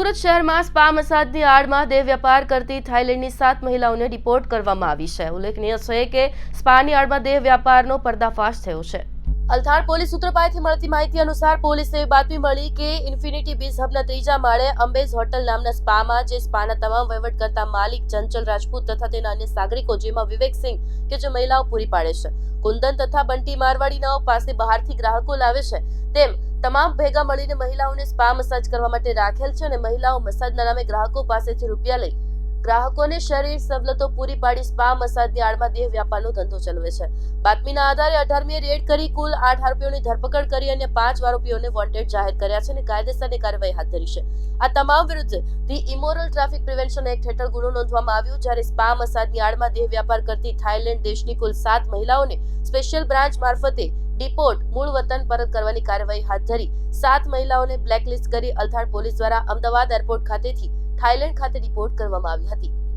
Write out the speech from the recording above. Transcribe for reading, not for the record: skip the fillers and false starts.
સુરત શહેરમાં સ્પા મસાજની આડમાં દેહ વ્યાપાર કરતી થાઇલેન્ડની 7 મહિલાઓને રિપોર્ટ કરવામાં આવી છે। ઉલ્લેખનીય છે કે સ્પાની આડમાં દેહ વ્યાપારનો પર્દાફાશ થયો છે। અલથાણ પોલીસ સૂત્રો પાસેથી મળતી માહિતી અનુસાર પોલીસે બાતમી મળી કે ઇન્ફિનિટી બીચ હબના 3જા માળે અંબેઝ હોટલ નામના સ્પામાં જે સ્પાના તમામ વહીવટ કરતા માલિક ચંચલ રાજપૂત તથા તેના અન્ય નાગરિકો જેમાં વિવેક સિંહ કે જે મહિલાઓ પૂરી પાડે છે, કુંદન તથા બંટી મારવાડીનાઓ પાસે બહારથી ગ્રાહકો લાવે છે, તેમ તમામ ભેગા મળીને મહિલાઓને સ્પા મસાજ કરવા માટે રાખેલ છે અને મહિલાઓ મસાજના નામે ગ્રાહકો પાસેથી રૂપિયા લઈ ગ્રાહકોને શરીર સવલતો પૂરી પાડી સ્પા મસાજની આડમાં દેહ વ્યાપારનો ધંધો ચલાવે છે। બાતમીના આધારે 18મીએ રેડ કરી કુલ 8 આરોપીઓની ધરપકડ કરી અને 5 આરોપીઓને વોન્ટેડ જાહેર કર્યા છે અને કાયદેસરની કાર્યવાહી હાથ ધરી છે। આ તમામ વિરુદ્ધ the immoral traffic prevention act હેઠળ ગુનો નોંધવામાં આવ્યો, જ્યારે સ્પા મસાજની આડમાં દેહ વ્યાપાર કરતી થાઇલેન્ડ દેશની કુલ 7 મહિલાઓને સ્પેશિયલ બ્રાન્ચ મારફતે ડિપોર્ટ મૂળ વતન પરત કરવાની કાર્યવાહી હાથ ધરી 7 મહિલાઓને બ્લેકલિસ્ટ કરી અલથાણ પોલીસ દ્વારા અમદાવાદ એરપોર્ટ ખાતેથી થાઇલેન્ડ ખાતે ડિપોર્ટ કરવામાં આવી હતી।